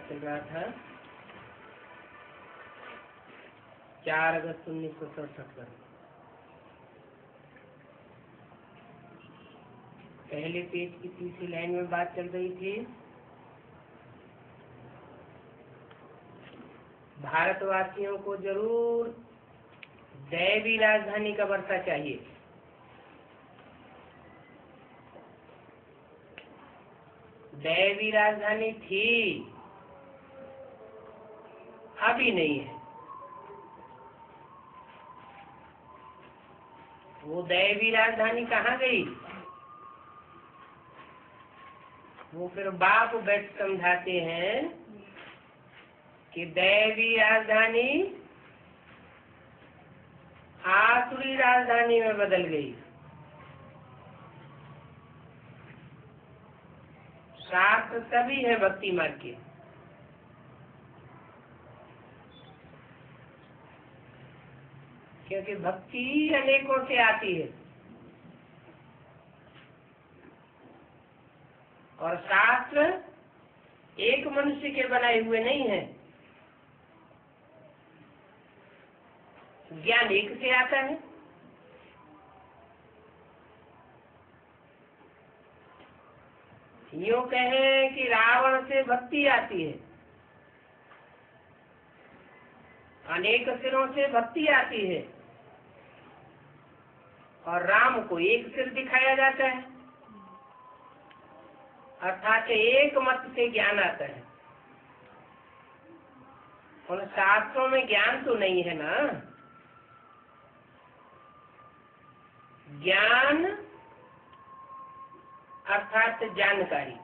पाठ चल रहा था 4 अगस्त 1967 पर। पहले पेज की तीसरी लाइन में बात चल रही थी भारतवासियों को जरूर दैवी राजधानी का वर्षा चाहिए। दैवी राजधानी थी, अभी नहीं है। वो दैवी राजधानी कहाँ गई? वो फिर बाप बैठ समझाते हैं कि दैवी राजधानी आसुरी राजधानी में बदल गई। शास्त्र सभी है भक्ति मार्ग के, क्योंकि भक्ति अनेकों से आती है और शास्त्र एक मनुष्य के बनाए हुए नहीं है। ज्ञान एक से आता है। यूं कहें कि रावण से भक्ति आती है, अनेक सिरों से भक्ति आती है और राम को एक सिर दिखाया जाता है, अर्थात एक मत से ज्ञान आता है। उन शास्त्रों में ज्ञान तो नहीं है ना। ज्ञान अर्थात जानकारी,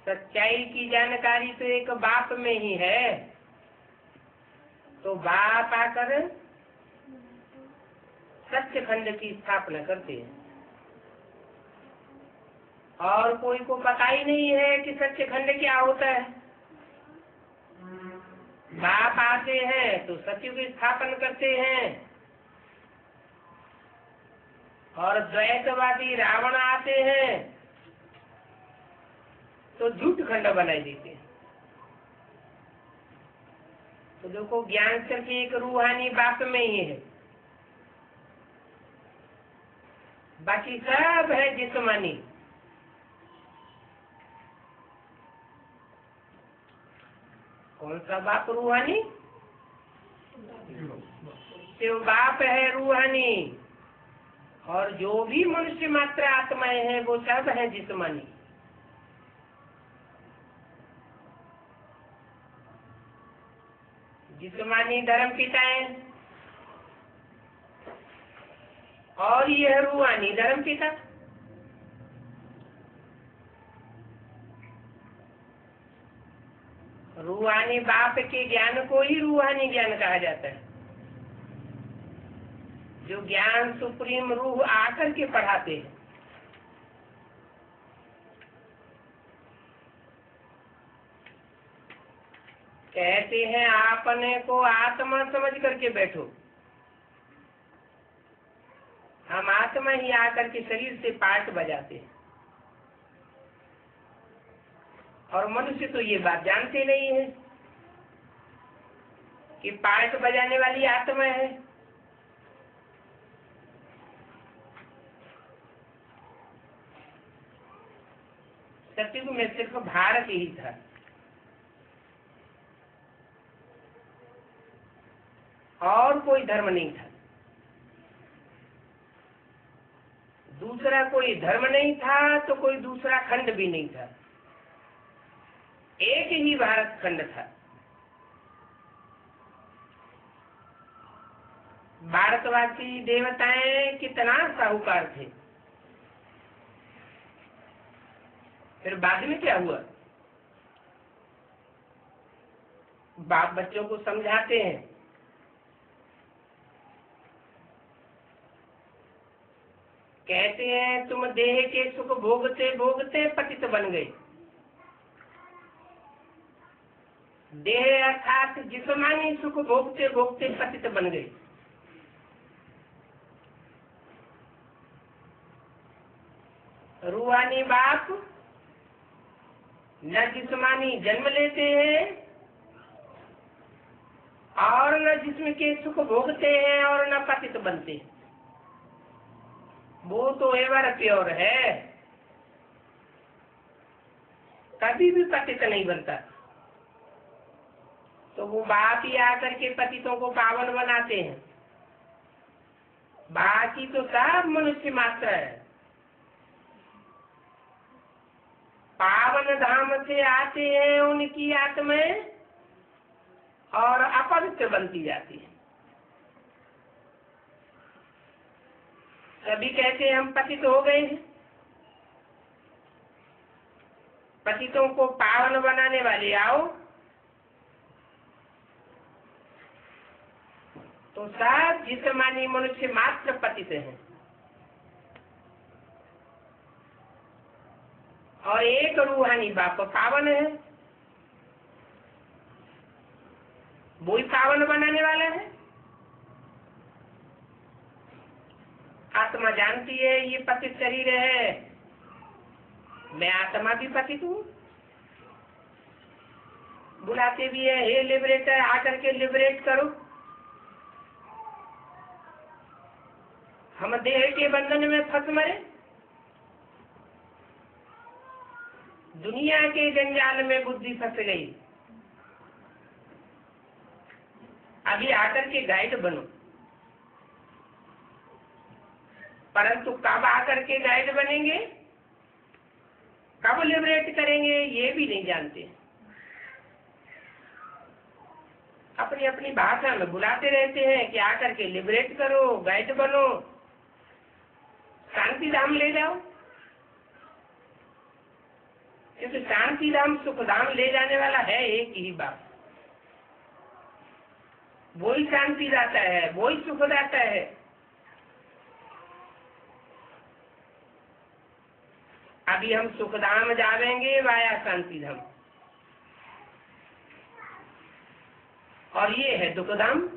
सच्चाई की जानकारी तो एक बाप में ही है। तो बाप आकर सत्यखंड की स्थापना करते हैं और कोई को पता ही नहीं है कि सत्यखंड क्या होता है। बाप आते हैं तो सत्य की स्थापना करते हैं और द्वैतवादी रावण आते हैं तो झूठ खंड बनाई देते हैं। तो देखो, ज्ञान सिर्फ एक रूहानी बाप में ही है, बाकी सब है जिस्मानी। कौन सा बाप रूहानी? तो बाप है रूहानी और जो भी मनुष्य मात्र आत्माएं हैं वो सब है जिस्मानी। जिस्मानी धर्म पिताएं और यह रूहानी धर्म पिता। रूहानी बाप के ज्ञान को ही रूहानी ज्ञान कहा जाता है, जो ज्ञान सुप्रीम रूह आकर के पढ़ाते हैं। कहते हैं आपने को आत्मा समझ करके बैठो। हम आत्मा ही आकर के शरीर से पार्ट बजाते हैं और मनुष्य तो ये बात जानते नहीं है कि पार्ट बजाने वाली आत्मा है। सतयुग में सिर्फ भारत ही था, और कोई धर्म नहीं था। दूसरा कोई धर्म नहीं था तो कोई दूसरा खंड भी नहीं था, एक ही भारत खंड था। भारतवासी देवताएं कितना साहूकार थे। फिर बाद में क्या हुआ? बाप बच्चों को समझाते हैं, कहते हैं तुम देह के सुख भोगते भोगते पतित बन गए। देह अर्थात जिस्मानी सुख भोगते भोगते पतित बन गए। रूहानी बाप न जिस्मानी जन्म लेते हैं और न जिस्म के सुख भोगते हैं और न पतित बनते हैं। वो तो एवर प्योर है, कभी भी पतित नहीं बनता। तो वो बाप ही आकर के पतितों को पावन बनाते हैं। बाकी तो सब मनुष्य मात्र है। पावन धाम से आते हैं उनकी आत्माएं और अपवित्र बनती जाती है। सभी कहते हैं हम पतित हो गए हैं। पतितों को पावन बनाने वाले आओ, तो सब जिस्मानी मनुष्य मात्र पतित हैं और एक रूहानी बाप पावन है, वो ही पावन बनाने वाला है। आत्मा जानती है ये पतित शरीर है, मैं आत्मा भी पतित हूँ। बुलाते भी है, हे लिबरेटर आकर के लिबरेट करो। हम देह के बंधन में फंस मरे, दुनिया के जंजाल में बुद्धि फंस गई। अभी आकर के गाइड बनो, परंतु कब आकर के गाइड बनेंगे, कब लिबरेट करेंगे, ये भी नहीं जानते। अपनी अपनी भाषा में बुलाते रहते हैं कि आकर के लिबरेट करो, गाइड बनो, शांति धाम ले जाओ। क्योंकि शांति धाम सुख धाम ले जाने वाला है एक ही बाप। वो ही शांति दाता है, वो ही सुख दाता है। अभी हम सुख धाम जावेंगे वाया शांति धाम, और ये है दुख धाम।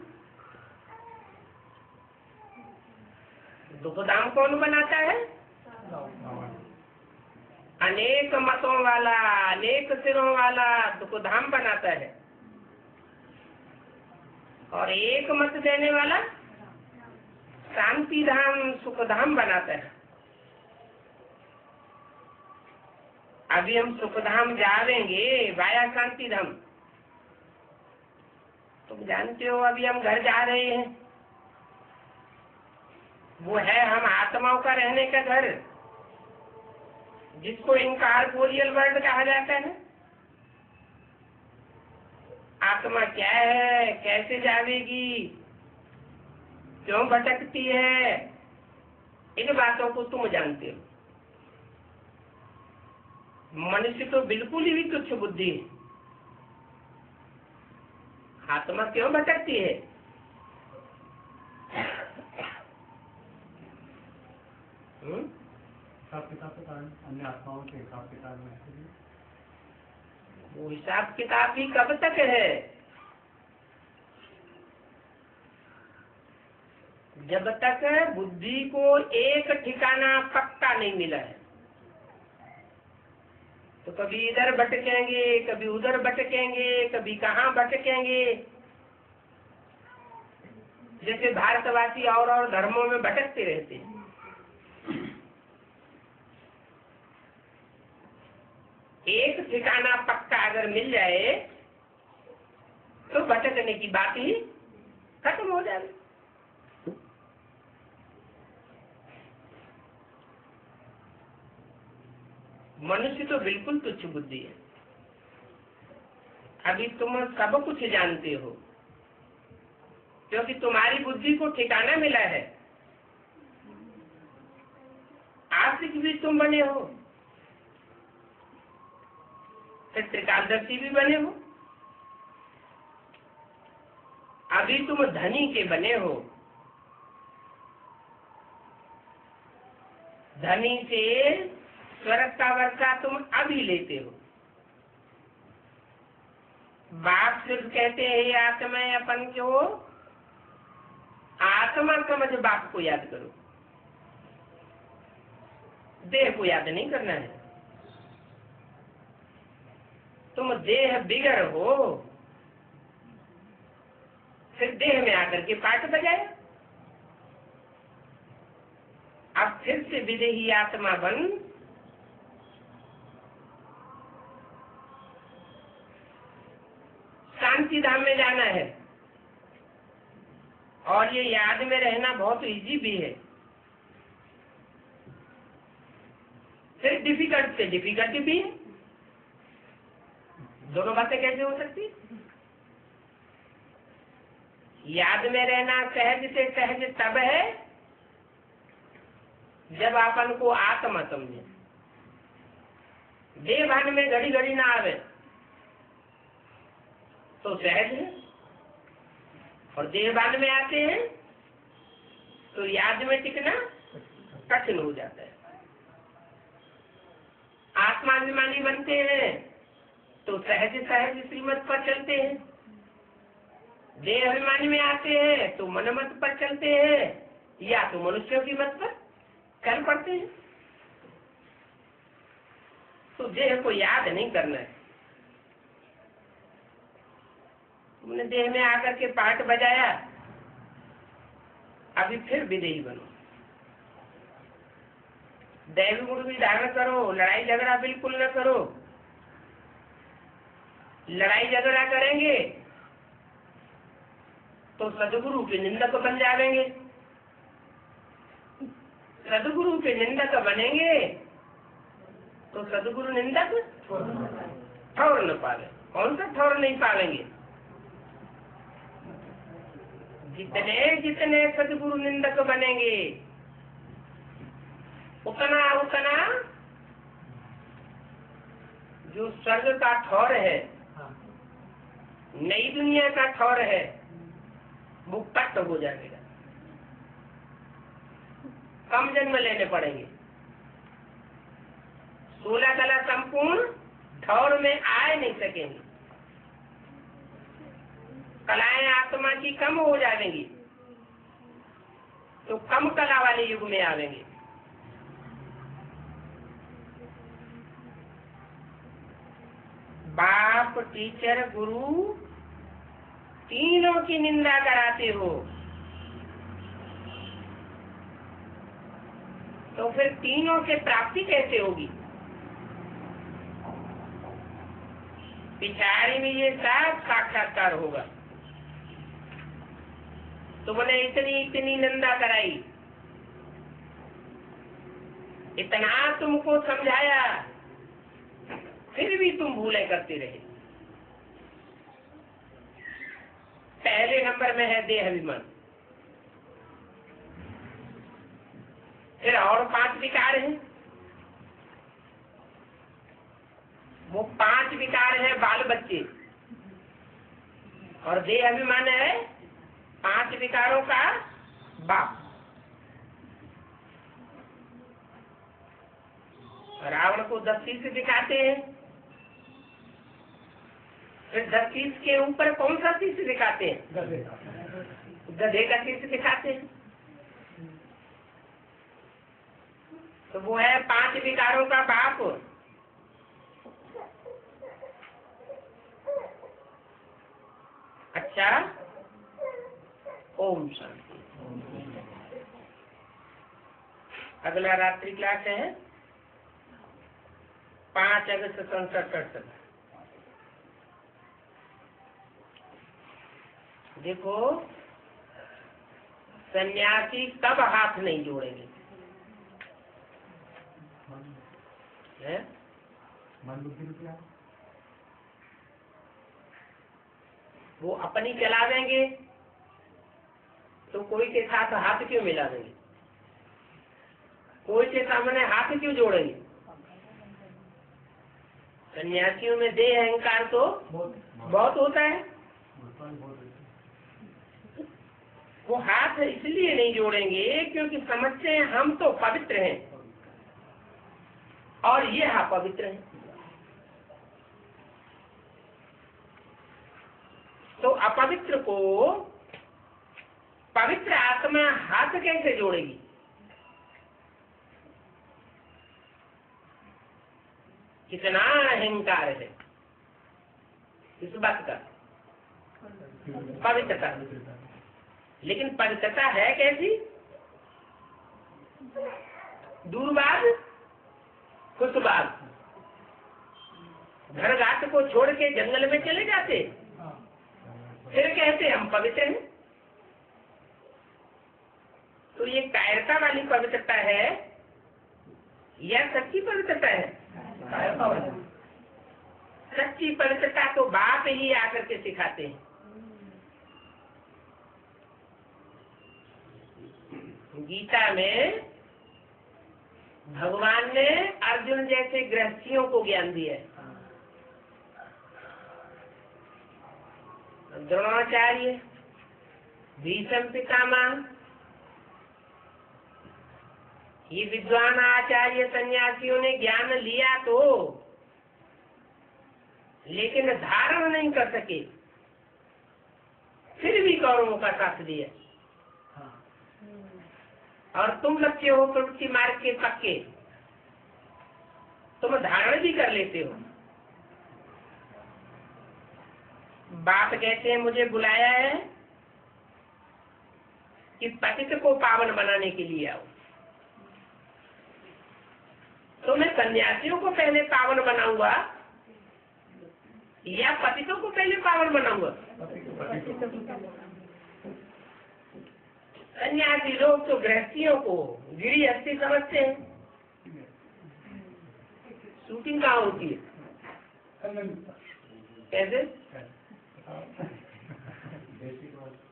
दुख धाम कौन बनाता है? अनेक मतों वाला, अनेक सिरों वाला दुख धाम बनाता है, और एक मत देने वाला शांति धाम सुख धाम बनाता है। अभी हम सुख धाम जावेंगे वाया शांति धाम। तुम जानते हो अभी हम घर जा रहे हैं, वो है हम आत्माओं का रहने का घर, जिसको इनकॉर्पोरियल वर्ल्ड कहा जाता है। आत्मा क्या है, कैसे जावेगी, क्यों भटकती है, इन बातों को तुम जानते हो। मनुष्य तो बिल्कुल ही तुच्छ बुद्धि है। आत्मा क्यों भटकती है? हिसाब किताब के कारण, अन्य आत्माओं के हिसाब किताब में वो हिसाब किताब भी कब तक है? जब तक बुद्धि को एक ठिकाना पक्का नहीं मिला है। तो कभी इधर भटकेंगे, कभी उधर भटकेंगे, कभी कहाँ भटकेंगे। जैसे भारतवासी और धर्मों में भटकते रहते हैं। एक ठिकाना पक्का अगर मिल जाए तो भटकने की बात ही खत्म हो जाए। मनुष्य तो बिल्कुल तुच्छ बुद्धि है। अभी तुम सब कुछ जानते हो क्योंकि तुम्हारी बुद्धि को ठिकाना मिला है। आस्तिक भी तुम बने हो, त्रिकालदर्शी भी बने हो, अभी तुम धनी के बने हो। धनी से स्वर्ग का वर्षा तुम अभी लेते हो। बाप सिर्फ कहते हैं ये आत्मा अपन को आत्मा समझ बाप को याद करो, देह को याद नहीं करना है। तुम देह बिगर हो, फिर देह में आकर के पाठ बजाया। अब फिर से विदेही आत्मा बन शांति धाम में जाना है। और ये याद में रहना बहुत इजी भी है। फिर डिफिकल्ट से डिफिकल्टी भी है। दोनों बातें कैसे हो सकती? याद में रहना सहज से सहज तब है जब अपन को आत्मा समझे, देह भान में घड़ी घड़ी ना आवे तो सहज है, और देह भान में आते हैं तो याद में टिकना कठिन हो जाता है। आत्माभिमानी बनते हैं तो सहज सहज श्रीमत पर चलते हैं, देह अभिमानी में आते हैं तो मनमत पर चलते हैं, या तो मनुष्यों की मत पर चल पड़ते हैं। तो देह को याद नहीं करना है। तुमने देह में आकर के पाठ बजाया, अभी फिर विदेही बनो, दैवी गुण भी धारण करो, लड़ाई झगड़ा बिल्कुल न करो। लड़ाई झगड़ा करेंगे तो सदगुरु के निंदक बन जाएंगे, सदगुरु के निंदक बनेंगे तो सदगुरु निंदक ठौर न पावे। कौन सा ठौर नहीं पावेंगे? जितने जितने सदगुरु निंदक बनेंगे उतना उतना जो स्वर्ग का ठौर है, नई दुनिया का ठौर है, वो कट हो जाएगा। कम जन्म लेने पड़ेंगे। 16 कला संपूर्ण ठौर में आए नहीं सकेंगे। कलाएं आत्मा की कम हो जाएंगी तो कम कला वाले युग में आवेंगे। बाप, टीचर, गुरु तीनों की निंदा कराते हो तो फिर तीनों से प्राप्ति कैसे होगी? पिछाड़ी में ये सब साक्षात्कार होगा। तुमने इतनी इतनी निंदा कराई, इतना तुमको समझाया, फिर भी तुम भूले करते रहे। पहले नंबर में है देह अभिमान। फिर और 5 विकार हैं। वो 5 विकार है बाल बच्चे, और देह अभिमान है 5 विकारों का बाप। रावण को 10 शीश दिखाते हैं, फिर 10 शीश के ऊपर कौन सा शीश दिखाते हैं? गधे का शीश दिखाते हैं। तो वो है 5 विकारों का बाप। अच्छा, ओम शांति। अगला रात्रि क्लास है 5 अगस्त 1967। देखो, सन्यासी कब हाथ नहीं जोड़ेंगे? वो अपनी चला देंगे तो कोई के साथ हाथ क्यों मिला देंगे? कोई के सामने हाथ क्यों जोड़ेंगे? सन्यासियों में देह अहंकार तो बहुत होता है। वो हाथ इसलिए नहीं जोड़ेंगे क्योंकि समझते हैं हम तो पवित्र हैं और ये पवित्र है। तो अपवित्र को पवित्र आत्मा हाथ कैसे जोड़ेगी? कितना अहंकार है। इस बात का पवित्रता। लेकिन पवित्रता है कैसी? दूरबाद खुशबाद, घर घाट को छोड़ के जंगल में चले जाते, फिर कहते हम पवित्र हैं। तो ये कायरता वाली पवित्रता है या सच्ची पवित्रता है? सच्ची पवित्रता तो बाप ही आकर के सिखाते हैं। गीता में भगवान ने अर्जुन जैसे गृहस्थियों को ज्ञान दिया है। द्रोणाचार्य, भीष्म पितामह, ये विद्वान आचार्य सन्यासियों ने ज्ञान लिया तो, लेकिन धारण नहीं कर सके, फिर भी कौरवों का साथ दिया। और तुम बच्चे हो प्रवृत्ति मार्ग के पक्के, तुम धारण भी कर लेते हो। बाप कहते हैं मुझे बुलाया है कि पतित को पावन बनाने के लिए आओ, तो मैं सन्यासियों को पहले पावन बनाऊंगा या पतितों को पहले पावन बनाऊंगा? सन्यासी लोग तो गृहस्थियों को गिरी हस्ती समझते हैं। शूटिंग कहाँ होती है? कैसे?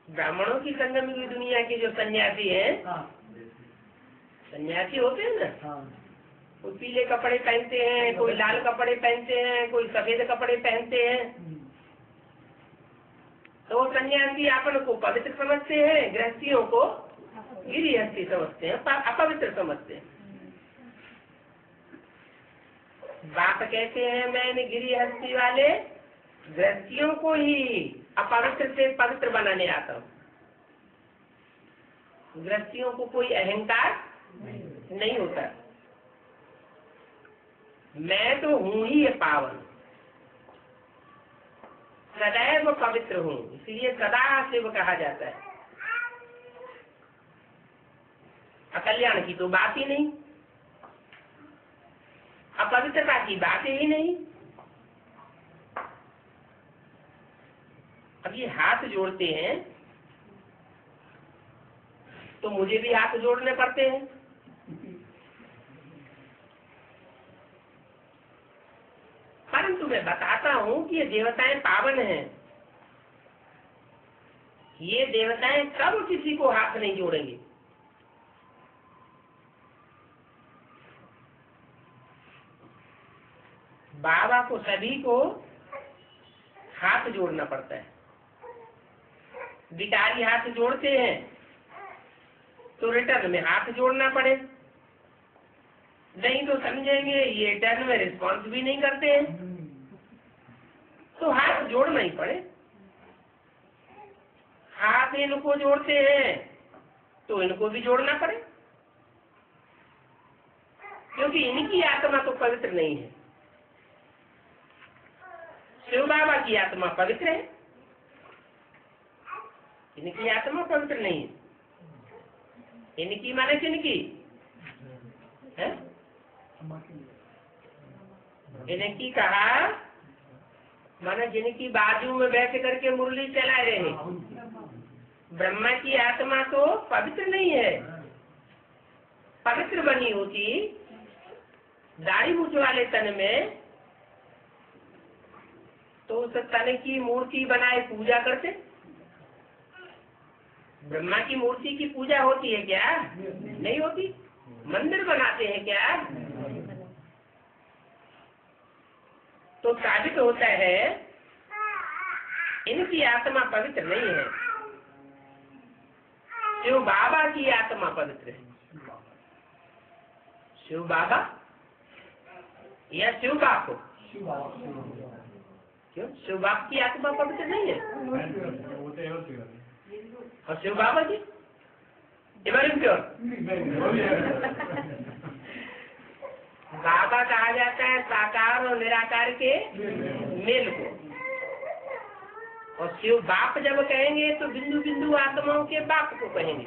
ब्राह्मणों की संगम की दुनिया के जो सन्यासी हैं, सन्यासी होते हैं ना, कोई पीले कपड़े पहनते हैं, कोई लाल कपड़े पहनते हैं, कोई सफेद कपड़े पहनते हैं। तो सन्यासी अपन को पवित्र समझते हैं, गृहस्थियों को गिरिहस्थी समझते हैं, अपवित्र समझते हैं। बाप कहते हैं मैंने गिरिहस्थी वाले गृहस्थियों को ही अपवित्र से पवित्र बनाने आता हूँ। गृहस्थियों को कोई अहंकार नहीं होता, मैं तो हूँ ही ये पावन, सदैव पवित्र हूँ, इसलिए सदा शिव कहा जाता है। अकल्याण की तो बात ही नहीं, अपवित्रता की बात ही नहीं। अब ये हाथ जोड़ते हैं तो मुझे भी हाथ जोड़ने पड़ते हैं। परंतु मैं बताता हूँ कि ये देवताएं पावन हैं। ये देवताएं कब किसी को हाथ नहीं जोड़ेंगे। बाबा को सभी को हाथ जोड़ना पड़ता है। गिटारी हाथ जोड़ते हैं तो रिटर्न में हाथ जोड़ना पड़े, नहीं तो समझेंगे ये रिटर्न में रिस्पॉन्स भी नहीं करते हैं, तो हाथ जोड़ना ही पड़े। हाथ इनको जोड़ते हैं तो इनको भी जोड़ना पड़े, क्योंकि इनकी आत्मा तो पवित्र नहीं है। शिव बाबा की आत्मा पवित्र है, इनकी आत्मा पवित्र नहीं है। इनकी माने किनकी है? इनकी कहा माने जिनकी बाजू में बैठ करके मुरली चला रहे। ब्रह्मा की आत्मा तो पवित्र नहीं है। पवित्र बनी होती दाढ़ी मूछ वाले तन में तो उस तन की मूर्ति बनाए पूजा करते। ब्रह्मा की मूर्ति की पूजा होती है क्या? नहीं होती। मंदिर बनाते हैं क्या? तो साबित होता है इनकी आत्मा पवित्र नहीं है। शिव बाबा की आत्मा पवित्र है। शिव बाबा या शिव बाप? क्यों? शिव बाप की आत्मा पवित्र नहीं है। और शिव बाबा जी प्योर बाबा कहा जाता है साकार और निराकार के मेल को। और शिव बाप जब कहेंगे तो बिंदु बिंदु आत्माओं के बाप को कहेंगे।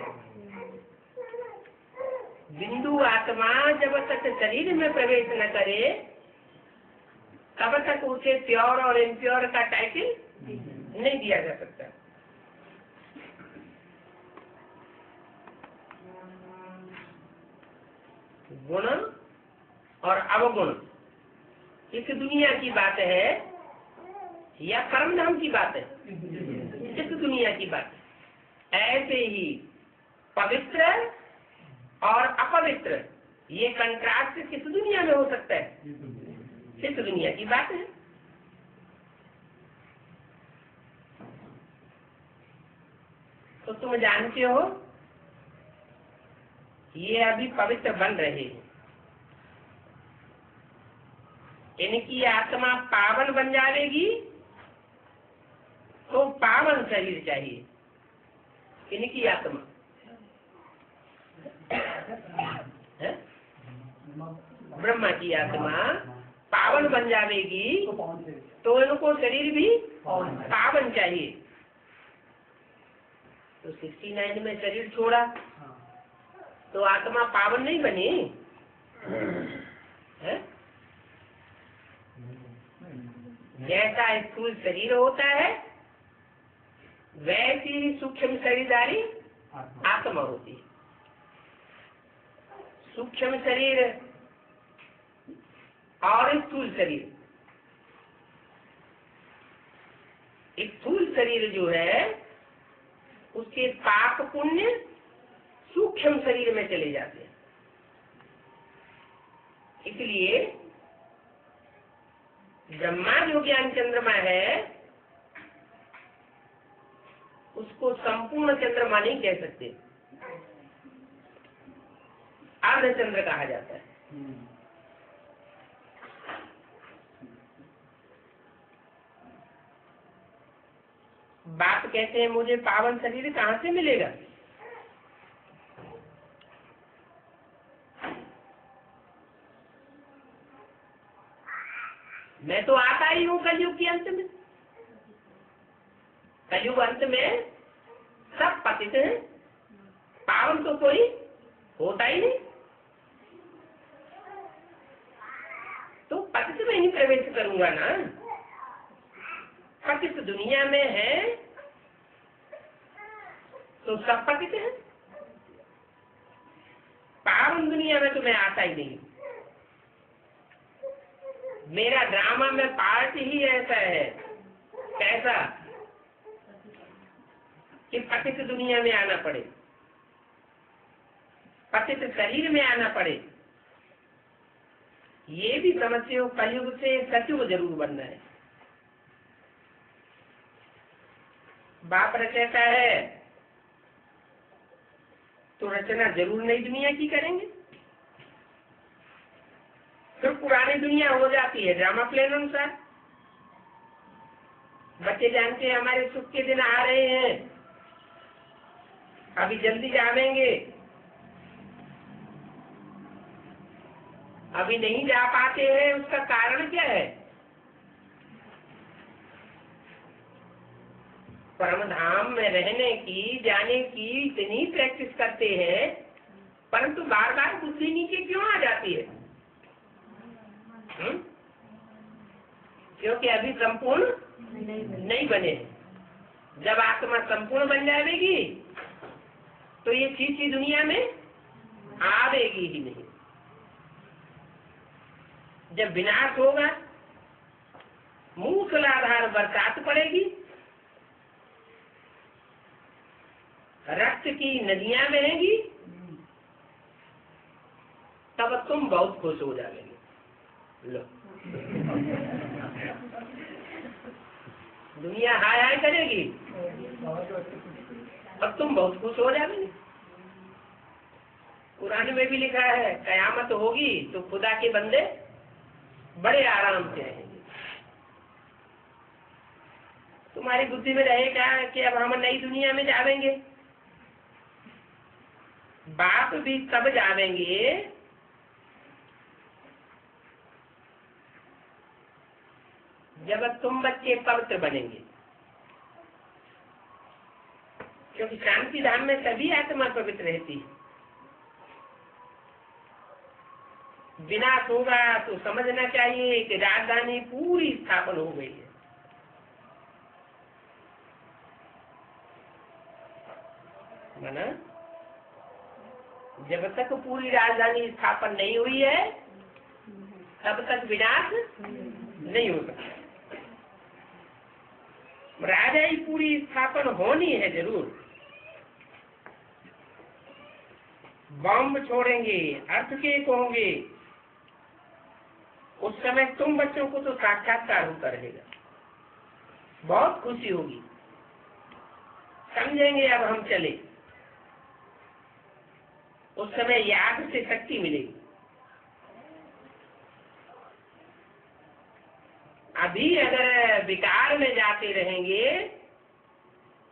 बिंदु आत्मा जब तक शरीर में प्रवेश न करे तब तक उसे प्योर और इम्प्योर का टाइटल नहीं दिया जा सकता। गुण और अवगुण इस दुनिया की बात है या परम धाम की बात है? इस दुनिया की बात है। ऐसे ही पवित्र और अपवित्र ये कंट्रास्ट किस दुनिया में हो सकता है? इस दुनिया की बात है। तो तुम जानते हो ये अभी पवित्र बन रहे हैं, इनकी आत्मा पावन बन जाएगी तो पावन शरीर चाहिए। इनकी आत्मा है? ब्रह्मा की आत्मा पावन बन जाएगी तो इनको शरीर भी पावन चाहिए। तो 69 में शरीर छोड़ा तो आत्मा पावन नहीं बनी है? जैसा स्थूल शरीर होता है वैसी ही सूक्ष्म शरीरधारी आत्मा होती है। सूक्ष्म शरीर और स्थूल शरीर, स्थूल शरीर जो है उसके पाप पुण्य सूक्ष्म शरीर में चले जाते हैं। इसलिए ब्रह्मा जो ज्ञान चंद्रमा है उसको संपूर्ण चंद्रमा नहीं कह सकते, अर्धचंद्र कहा जाता है। बाप कहते हैं मुझे पावन शरीर कहाँ से मिलेगा? मैं तो आता ही हूँ कलयुग के अंत में। कलयुग अंत में सब पतित हैं, पावन तो कोई होता ही नहीं। तो पतित में ही प्रवेश करूंगा ना। पतित दुनिया में है तो सब पतित है, पावन दुनिया में तो मैं आता ही नहीं। मेरा ड्रामा में पार्ट ही ऐसा है, कैसा कि पतित दुनिया में आना पड़े, पतित शरीर में आना पड़े। ये भी समझते हो कलयुग से सतयुग जरूर बनना है। बाप रचता है तो रचना जरूर नई दुनिया की करेंगे। फिर पुरानी दुनिया हो जाती है ड्रामा प्लान अनुसार। बच्चे जानते हैं हमारे सुख के दिन आ रहे हैं, अभी जल्दी जावेंगे, अभी नहीं जा पाते हैं। उसका कारण क्या है? परम धाम में रहने की, जाने की इतनी प्रैक्टिस करते हैं परंतु बार बार बुद्धि नीचे क्यों आ जाती है? क्योंकि अभी संपूर्ण नहीं बने। जब आत्मा संपूर्ण बन जाएगी तो ये चीज दुनिया में आवेगी ही नहीं। जब विनाश होगा मूसलाधार बरसात पड़ेगी, रक्त की नदियां बहेंगी, तब तुम बहुत खुश हो जाओगे। लो दुनिया हाय हाय करेगी और तुम बहुत खुश हो जाओगे। कुरान में भी लिखा है कयामत होगी तो खुदा के बंदे बड़े आराम से रहेंगे। तुम्हारी बुद्धि में रहेगा कि अब हम नई दुनिया में जावेंगे। बाप भी तब जावेंगे जब तुम बच्चे पवित्र बनेंगे। क्योंकि शांति धाम में सभी आत्मा पवित्र रहती है। विनाश होगा तो समझना चाहिए कि राजधानी पूरी स्थापन हो गई है। माना जब तक पूरी राजधानी स्थापन नहीं हुई है तब तक विनाश नहीं हो सकता। राजधानी पूरी स्थापन होनी है जरूर। बम छोड़ेंगे, अर्थक्वेक होंगे, उस समय तुम बच्चों को तो साक्षात्कार होता रहेगा, बहुत खुशी होगी, समझेंगे अब हम चले। उस समय याद से शक्ति मिलेगी। अभी अगर विकार में जाते रहेंगे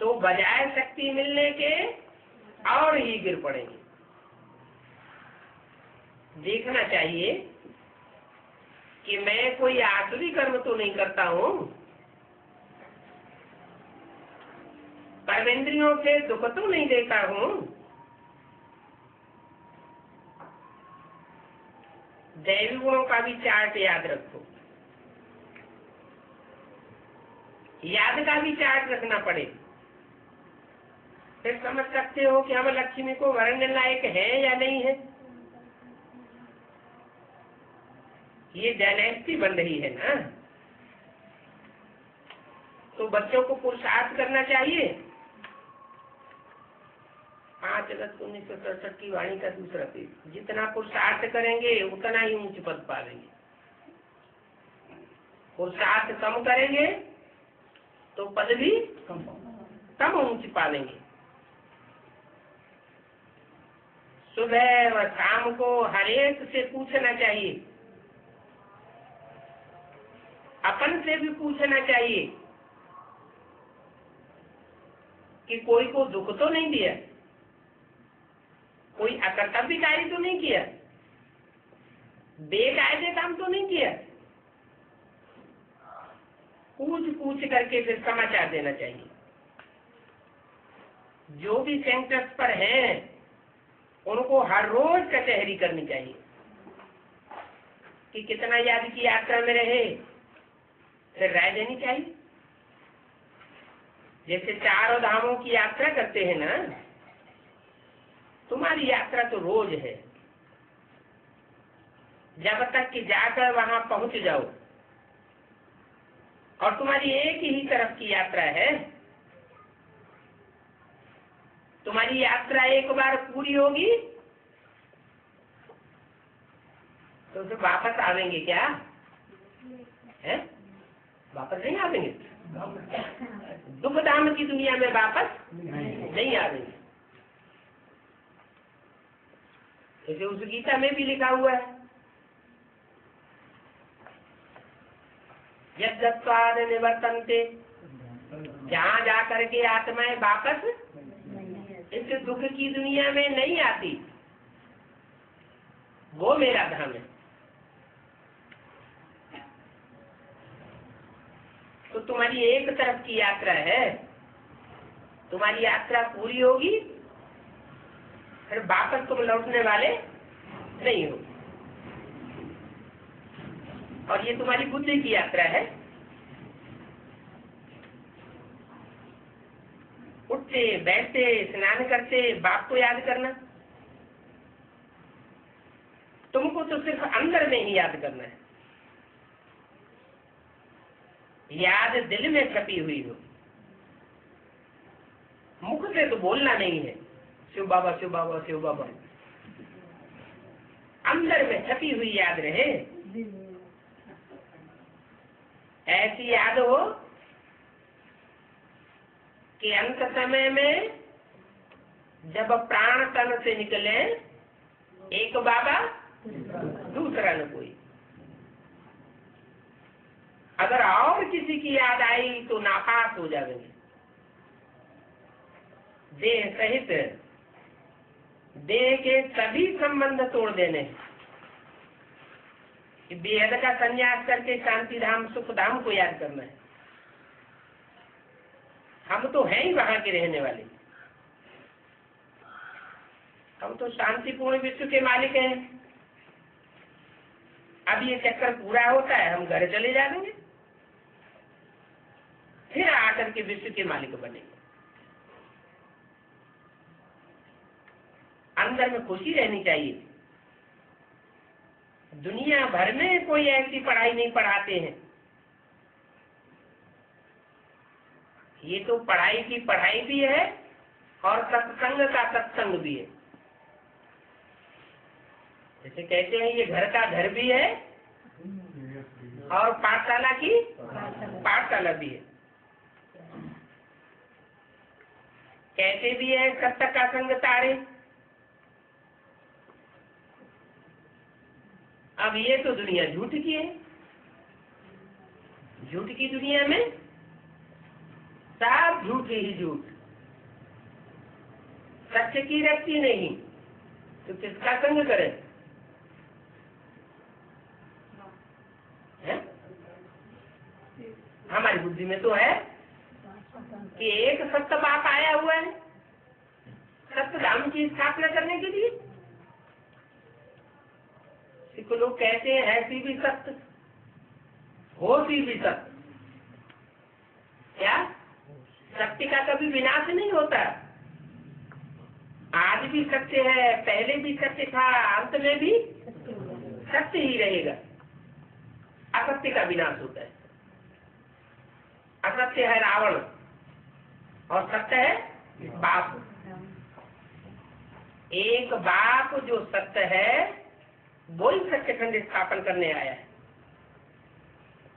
तो बजाय शक्ति मिलने के और ही गिर पड़ेंगे। देखना चाहिए कि मैं कोई आसुरी कर्म तो नहीं करता हूं, कर्मेंद्रियों से दुख तो नहीं देता हूं, दैवी गुणों का भी चार्ट याद रखो। याद का भी चार्ट रखना पड़े, फिर समझ सकते हो कि हम लक्ष्मी को वरण्य लायक है या नहीं है। ये डायनेस्टी बन रही है ना, तो बच्चों को पुरुषार्थ करना चाहिए। 5 अगस्त 1967 की वाणी का दूसरा पेज। जितना पुरुषार्थ करेंगे उतना ही ऊंच पद पालेंगे। पुरुषार्थ कम करेंगे तो पद भी कम ऊंच पालेंगे। सुबह व शाम को हर एक से पूछना चाहिए, अपन से भी पूछना चाहिए कि कोई को दुख तो नहीं दिया, कोई अकर्तव्यकारी तो नहीं किया, बेकायदे काम तो नहीं किया। पूछ करके फिर समाचार देना चाहिए। जो भी सेंटर्स पर हैं उनको हर रोज कचहरी करनी चाहिए कि कितना याद की यात्रा में रहे, फिर राय देनी चाहिए। जैसे 4 धामों की यात्रा करते हैं ना, तुम्हारी यात्रा तो रोज है। जब तक कि जाकर वहां पहुंच जाओ और तुम्हारी एक ही तरफ की यात्रा है, तुम्हारी यात्रा एक बार पूरी होगी तो फिर वापस आवेंगे क्या? है? वापस नहीं आवेंगे। दुख धाम की दुनिया में वापस नहीं आवेंगे। जैसे उस गीता में भी लिखा हुआ है, यद्यत्वाद निवर्तन्ते, जहाँ जाकर के आत्माएं वापस इस दुख की दुनिया में नहीं आती, वो मेरा धाम है। तो तुम्हारी एक तरफ की यात्रा है, तुम्हारी यात्रा पूरी होगी, फिर वापस तुम लौटने वाले नहीं हो। और ये तुम्हारी बुद्धि की यात्रा है। उठते बैठते स्नान करते बाप को याद करना, तुमको तो सिर्फ अंदर में ही याद करना है। याद दिल में छपी हुई हो, मुख से तो बोलना नहीं है शिव बाबा शिव बाबा शिव बाबा। अंदर में छपी हुई याद रहे। ऐसी याद हो कि अंत समय में जब प्राण तन से निकले, एक बाबा दूसरा न कोई। अगर और किसी की याद आई तो नापास हो जाएंगे। देह सहित देह के सभी संबंध तोड़ देने, बेहद का संन्यास करके शांति धाम सुख धाम को याद करना है। हम तो हैं ही वहां के रहने वाले। हम तो शांतिपूर्ण विश्व के मालिक हैं। अब ये चक्कर पूरा होता है, हम घर चले जाएंगे, फिर आकर के विश्व के मालिक बनेंगे। अंदर में खुशी रहनी चाहिए। दुनिया भर में कोई ऐसी पढ़ाई नहीं पढ़ाते हैं। ये तो पढ़ाई की पढ़ाई भी है और सत्संग का सत्संग भी है। जैसे कहते हैं ये घर का घर भी है और पाठशाला की पाठशाला भी है। कहते भी है सत्य का संग तारे। अब ये तो दुनिया झूठ की है। झूठ की दुनिया में सब झूठ ही झूठ, सत्य की रखती नहीं, तो किसका संग करे? हमारी बुद्धि में तो है कि एक सत्य बाप आया हुआ है सत्य धाम की स्थापना करने के लिए। सिख लोग कहते हैं ऐसी भी सत्य, होती भी सत्य। क्या सत्य का कभी विनाश नहीं होता? आज भी सत्य है, पहले भी सत्य था, अंत में भी सत्य ही रहेगा। असत्य का विनाश होता है। असत्य है रावण और सत्य है बाप। एक बाप जो सत्य है वो ही सत्यखंड स्थापन करने आया है।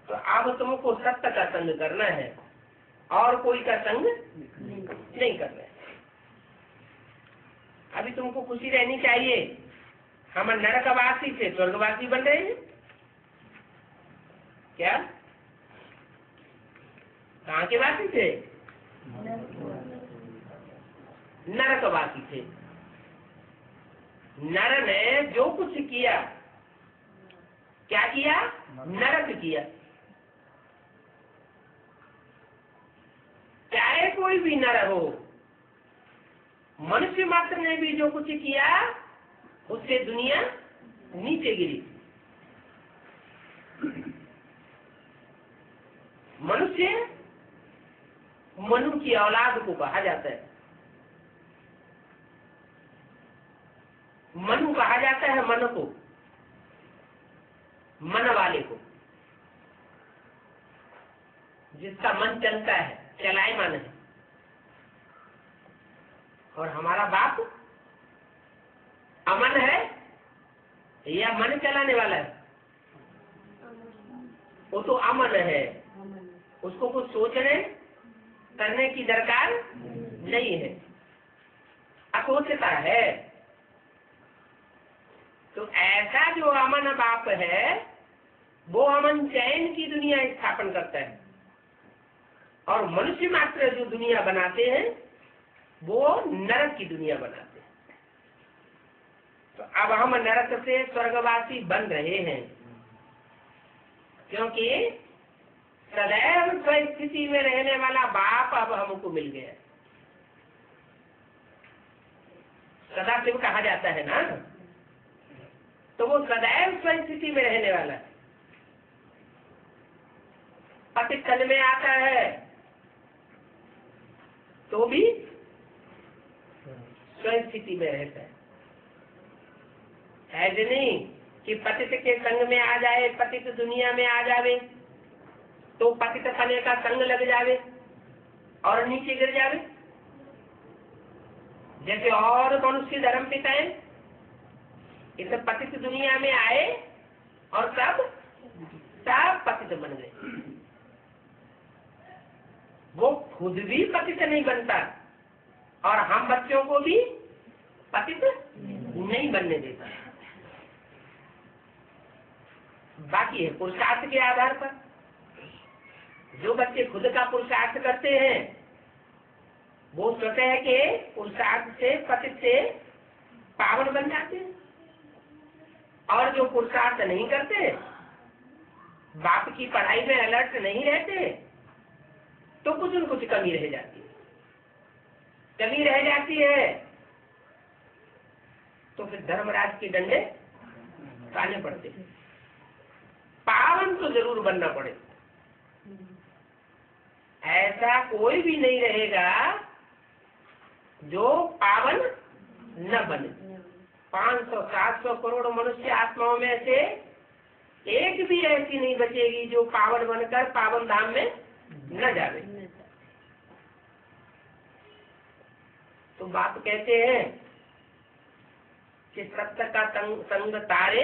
तो अब तुमको सत्य का संग करना है और कोई का संग नहीं करना है। अभी तुमको खुशी रहनी चाहिए। हम नरकवासी से स्वर्गवासी बन रहे हैं। क्या कहाँ के वासी थे? नरकवासी थे। नर ने जो कुछ किया, क्या किया? नरक किया। चाहे कोई भी नर हो, मनुष्य मात्र ने भी जो कुछ किया उससे दुनिया नीचे गिरी। मनुष्य मनु की औलाद को कहा जाता है। मनु कहा जाता है मन को, मन वाले को, जिसका मन चलता है, चलायमान है। और हमारा बाप अमन है या मन चलाने वाला है? वो तो अमन है, उसको कुछ सोचने करने की दरकार नहीं है, असोचता है। तो ऐसा जो अमन बाप है वो अमन चैन की दुनिया स्थापन करता है। और मनुष्य मात्र जो दुनिया बनाते हैं वो नरक की दुनिया बनाते हैं। तो अब हम नरक से स्वर्गवासी बन रहे हैं, क्योंकि सदैव स्थिति में रहने वाला बाप अब हमको मिल गया। सदाशिव कहा जाता है ना, तो वो सदैव स्थिति में रहने वाला है। पति तन में आता है तो भी स्थिति में रहता है। ऐसे नहीं कि पतित के संग में आ जाए, पतित दुनिया में आ जावे तो पतित पने का संग लग जावे और नीचे गिर जावे। जैसे और मनुष्य धर्म पिताएं इसे पतित दुनिया में आए और सब पतित बन गए। वो खुद भी पतित नहीं बनता और हम बच्चों को भी पतित नहीं बनने देता। बाकी है पुरुषार्थ के आधार पर। जो बच्चे खुद का पुरुषार्थ करते हैं वो स्वतः के पुरुषार्थ से पतित से पावन बन जाते हैं। और जो पुरुषार्थ नहीं करते, बाप की पढ़ाई में अलर्ट नहीं रहते, तो कुछ न कुछ कमी रह जाती है। कमी रह जाती है तो फिर धर्मराज के डंडे खाने पड़ते। पावन तो जरूर बनना पड़े। ऐसा कोई भी नहीं रहेगा जो पावन न बने। 500-700 करोड़ मनुष्य आत्माओं में से एक भी ऐसी नहीं बचेगी जो पावन बनकर पावन धाम में न जावे। तो बाप कहते हैं कि सत्य का संग तारे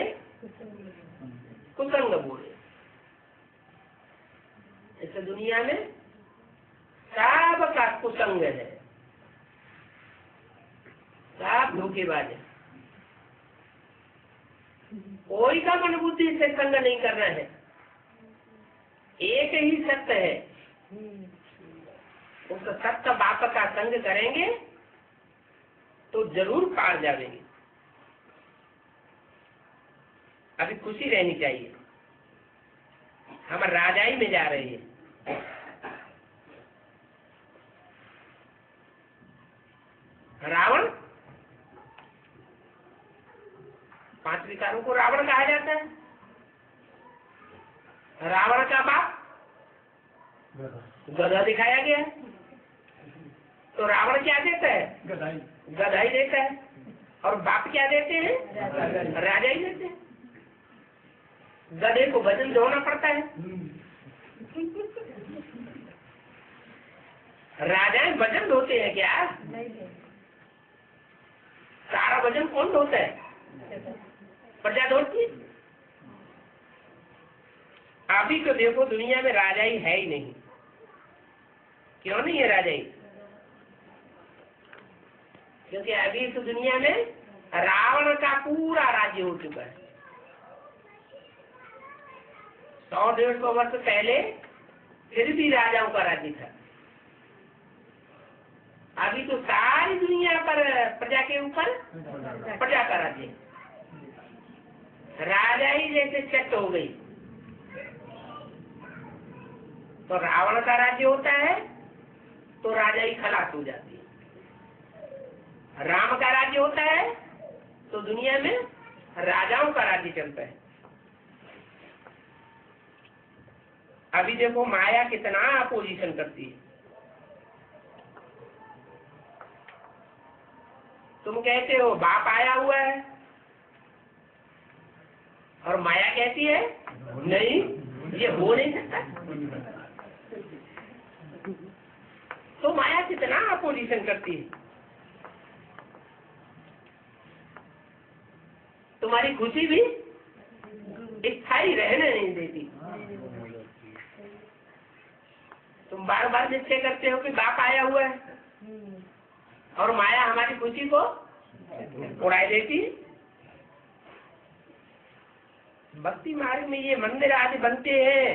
कुसंग बोले। इस दुनिया में सब का कुसंग है, सब धोखेबाज है। कोई का मन बुद्धि से संग नहीं करना है। एक ही सत्य है, उस सत्य बाप का संग करेंगे तो जरूर पार जाएंगे। अभी खुशी रहनी चाहिए। हम राजाई में जा रहे हैं। रावण, 5 विकारों को रावण कहा जाता है। रावण का बाप गधा दिखाया गया है। तो रावण क्या देता है? गधाई देता है। और बाप क्या देते हैं? राजा ही देते हैं। गधे को वजन ढोना पड़ता है। राजाएं वजन ढोते हैं क्या? सारा वजन कौन ढोता है? प्रजा ढोती है। अभी तो देखो दुनिया में राजाई है ही नहीं। क्यों नहीं है राजाई? क्योंकि अभी इस दुनिया में रावण का पूरा राज्य हो चुका है। 100-150 वर्ष पहले फिर भी राजाओं का राज्य था। अभी तो सारी दुनिया पर प्रजा के ऊपर प्रजा का राज्य है। राजा ही जैसे चट हो गई। तो रावण का राज्य होता है तो राजा ही खलास हो जाती है। राम का राज्य होता है तो दुनिया में राजाओं का राज्य चलता है। अभी देखो माया कितना अपोजिशन करती है। तुम कहते हो बाप आया हुआ है और माया कहती है नहीं, ये हो नहीं सकता। तो माया कितना अपोजिशन करती है। तुम्हारी खुशी भी स्थायी रहने नहीं देती। तुम बार बार निश्चय करते हो कि बाप आया हुआ है और माया हमारी खुशी को उड़ाई देती। भक्ति मार्ग में ये मंदिर आदि बनते हैं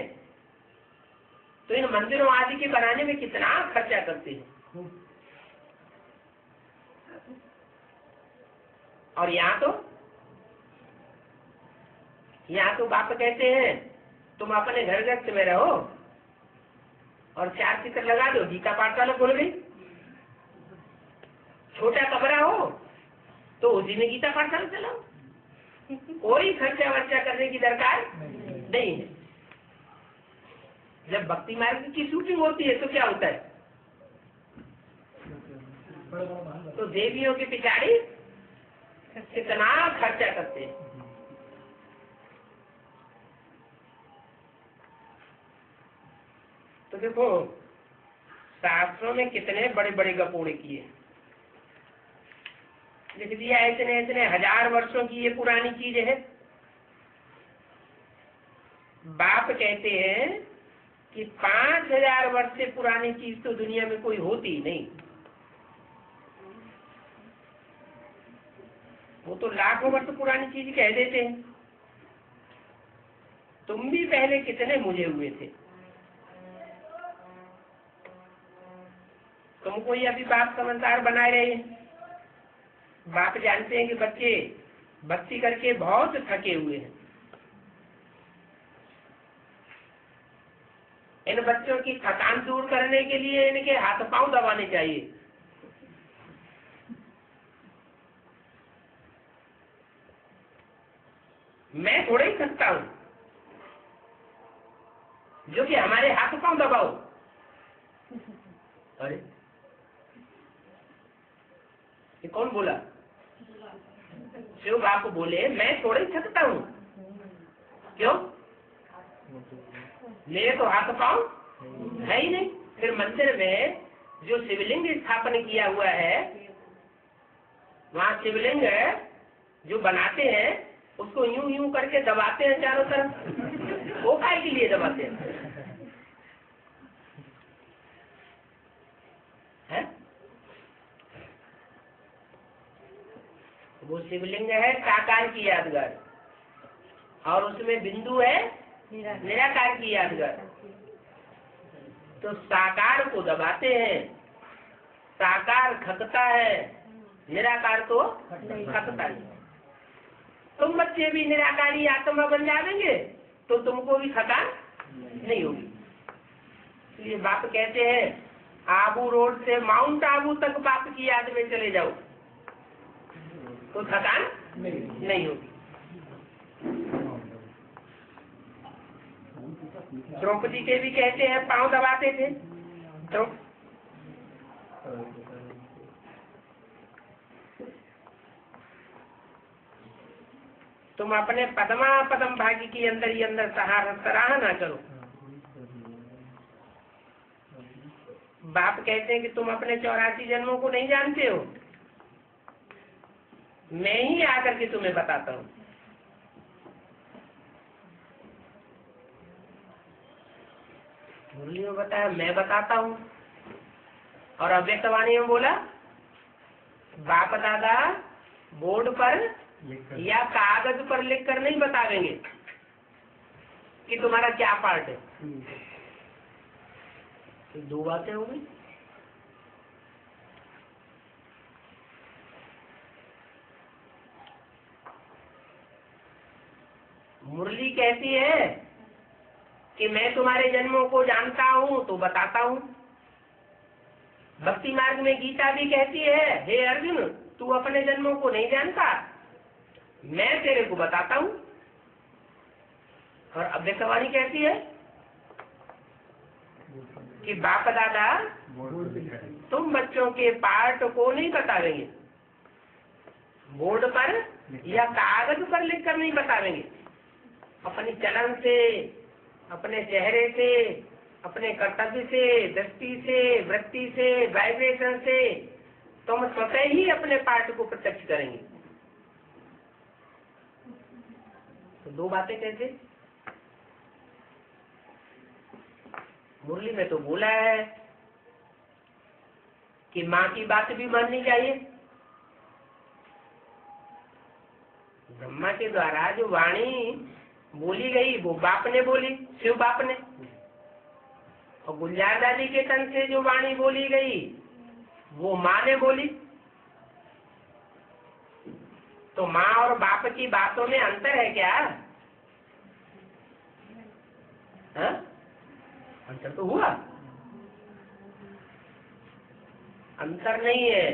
तो इन मंदिरों आदि के बनाने में कितना खर्चा करते हैं। और यहाँ तो बाप कहते हैं तुम अपने घर गृहस्थ में रहो और 4 चित्र लगा दो, गीता पाठशाला खोल गई। छोटा कमरा हो तो उसी में गीता पाठशाला चलाओ। कोई खर्चा वर्चा करने की दरकार नहीं है। जब भक्ति मार्ग की शूटिंग होती है तो क्या होता है? तो देवियों की पिछाड़ी कितना खर्चा करते हैं। तो देखो शास्त्रों में कितने बड़े बड़े गपोड़े किए, लिख दिया इतने 1000 वर्षों की ये पुरानी चीज है। बाप कहते हैं कि 5000 वर्ष से पुरानी चीज तो दुनिया में कोई होती नहीं। वो तो लाखों वर्ष पुरानी चीज कह देते हैं। तुम भी पहले कितने मुझे हुए थे। तुमको ये अभी बाप समझदार बनाए रहे हैं। बाप जानते हैं कि बच्चे भक्ति करके बहुत थके हुए हैं। इन बच्चों की थकान दूर करने के लिए इनके हाथ पांव दबाने चाहिए। मैं थोड़ा ही थकता हूँ, जो कि हमारे हाथ पांव दबाओ। अरे ये कौन बोला? शिव बाप बोले मैं थोड़ा ही थकता हूँ। क्यों? मेरे तो हाथ पांव है ही नहीं। फिर मंदिर में जो शिवलिंग स्थापन किया हुआ है, वहाँ शिवलिंग जो बनाते हैं उसको यूं यूं करके दबाते हैं चारों तरफ। वो काय के लिए दबाते हैं? वो शिवलिंग है साकार की यादगार, और उसमें बिंदु है निराकार की यादगार। तो साकार को दबाते हैं, साकार थकता है, निराकार तो थकता नहीं। तुम बच्चे भी निराकारी आत्मा बन जाएंगे तो तुमको भी थकान नहीं होगी। इसलिए बाप कहते हैं आबू रोड से माउंट आबू तक बाप की याद में चले जाओ तो थकान नहीं होगी। द्रौपदी के भी कहते हैं पांव दबाते थे। तुम अपने पद्मा पद्म भाग्य के अंदर ही अंदर सराहना करो। बाप कहते हैं कि तुम अपने 84 जन्मों को नहीं जानते हो, मैं ही आकर के तुम्हें बताता हूँ। मुरली में बताया मैं बताता हूँ, और अव्यक्तवाणी में बोला बाप दादा बोर्ड पर या कागज पर लिखकर नहीं बतावेंगे कि तुम्हारा क्या पार्ट है। तो दो बातें हो गई। मुरली कहती है कि मैं तुम्हारे जन्मों को जानता हूँ तो बताता हूँ। भक्ति मार्ग में गीता भी कहती है हे अर्जुन तू अपने जन्मों को नहीं जानता, मैं तेरे को बताता हूँ। और अव्यक्तवाणी कहती है कि बाप दादा तुम बच्चों के पार्ट को नहीं बतावेंगे, बोर्ड पर या कागज पर लिखकर नहीं बतावेंगे। अपनी चलन से, अपने चेहरे से, अपने कर्तव्य से, दृष्टि से, वृत्ति से, वाइब्रेशन से तुम स्वतः ही अपने पार्ट को प्रत्यक्ष करेंगे। तो दो बातें कैसे? मुरली में तो बोला है कि माँ की बात भी माननी चाहिए। ब्रह्मा के द्वारा जो वाणी बोली गई वो बाप ने बोली, शिव बाप ने। और गुलजार दादी के तन से जो वाणी बोली गई वो माँ ने बोली। तो माँ और बाप की बातों में अंतर है क्या? हा? अंतर तो हुआ, अंतर नहीं है।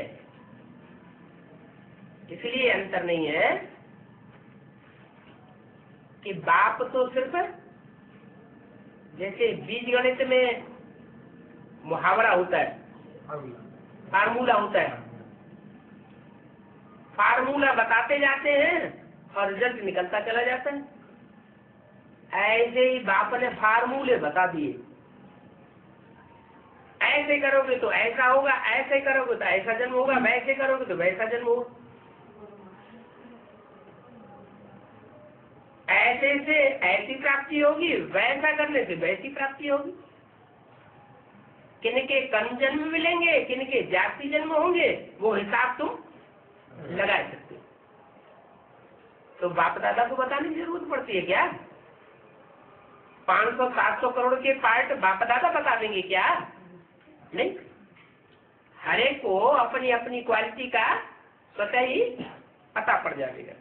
इसलिए अंतर नहीं है कि बाप तो सिर्फ जैसे बीज गणित में मुहावरा होता है, फार्मूला होता है, फार्मूला बताते जाते हैं और रिजल्ट निकलता चला जाता है। ऐसे ही बाप ने फार्मूले बता दिए, ऐसे करोगे तो ऐसा होगा, ऐसे करोगे तो ऐसा जन्म होगा, वैसे करोगे तो वैसा जन्म होगा। ऐसे से ऐसी प्राप्ति होगी, वैसा करने से वैसी प्राप्ति होगी। किनके कम जन्म मिलेंगे, किनके जाति जन्म होंगे, वो हिसाब तुम लगा सकते हो। तो बाप दादा को बताने की जरूरत पड़ती है क्या? 500-700 करोड़ के पार्ट बाप दादा बता देंगे क्या? नहीं। हर एक को अपनी अपनी क्वालिटी का स्वतः ही पता पड़ जाएगा।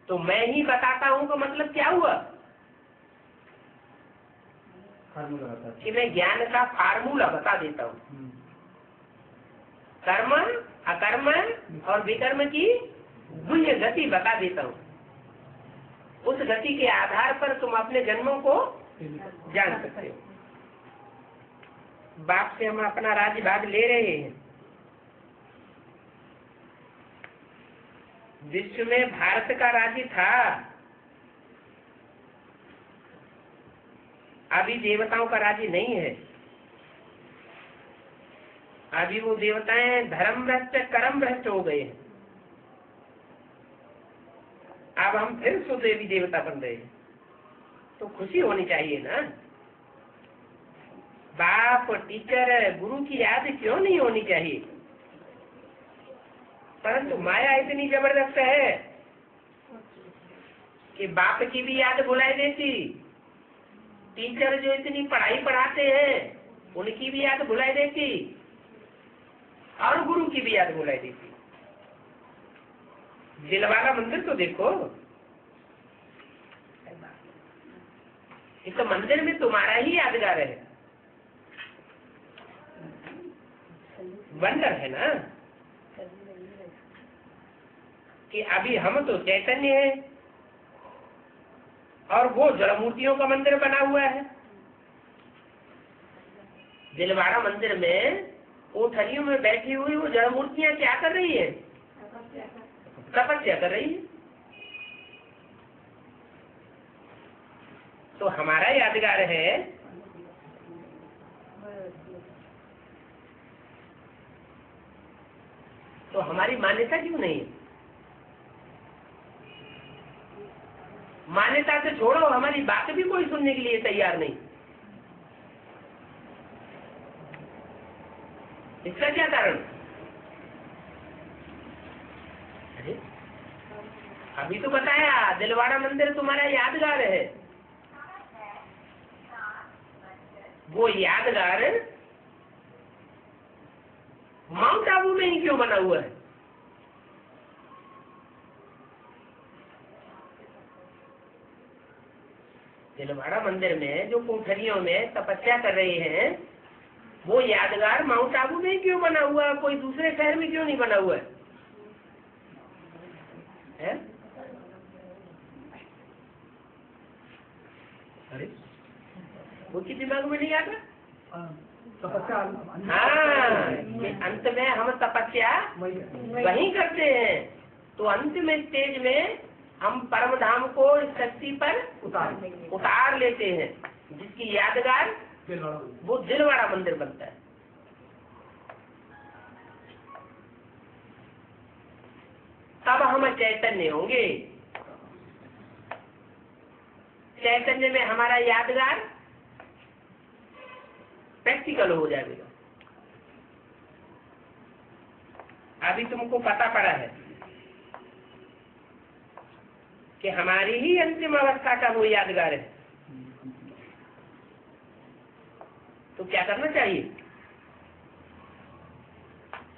तो मैं ही बताता हूँ का मतलब क्या हुआ? कि मैं ज्ञान का फार्मूला बता देता हूँ। कर्म, अकर्म और विकर्म की गुह्य गति बता देता हूँ। उस गति के आधार पर तुम अपने जन्मों को जान सकते हो। बाप से हम अपना राज्य भाग ले रहे हैं। विश्व में भारत का राज्य था, अभी देवताओं का राज्य नहीं है। अभी वो देवताएं धर्म भ्रष्ट कर्म भ्रष्ट हो गए हैं। अब हम फिर सुदेवी देवता बन रहे हैं, तो खुशी होनी चाहिए ना। बाप टीचर गुरु की याद क्यों नहीं होनी चाहिए? परंतु माया इतनी जबरदस्त है कि बाप की भी याद भुलाई देती, टीचर जो इतनी पढ़ाई पढ़ाते हैं उनकी भी याद भुलाई देती, और गुरु की भी याद भुलाई देती। दिलवाला मंदिर तो देखो, इस मंदिर में तुम्हारा ही यादगार है, वंडर है ना कि अभी हम तो चैतन्य है और वो जड़ मूर्तियों का मंदिर बना हुआ है। दिलवाड़ा मंदिर में कोठरियों में बैठी हुई वो जड़ मूर्तियां क्या कर रही है? तपस्या कर रही है। तो हमारा यादगार है तो हमारी मान्यता क्यों नहीं है? मान्यता से छोड़ो, हमारी बात भी कोई सुनने के लिए तैयार नहीं। इसका क्या कारण? अरे अभी तो बताया दिलवाड़ा मंदिर तुम्हारा यादगार है। वो यादगार माउंट आबू में ही क्यों बना हुआ है? दिलवाड़ा मंदिर में जो कोठरियों में तपस्या कर रहे हैं वो यादगार माउंट आबू में क्यों बना हुआ है? कोई दूसरे शहर में क्यों नहीं बना हुआ है? अरे वो की दिमाग में नहीं आता? तपस्या। हाँ, अंत में हम तपस्या वही करते हैं। तो अंत में स्टेज में हम परम धाम को इस शक्ति पर उतार लेते हैं, जिसकी यादगार वो दिलवाड़ा मंदिर बनता है। तब हम चैतन्य होंगे। चैतन्य में हमारा यादगार प्रैक्टिकल हो जाएगा। अभी तुमको पता पड़ा है कि हमारी ही अंतिम अवस्था का वो यादगार है, तो क्या करना चाहिए?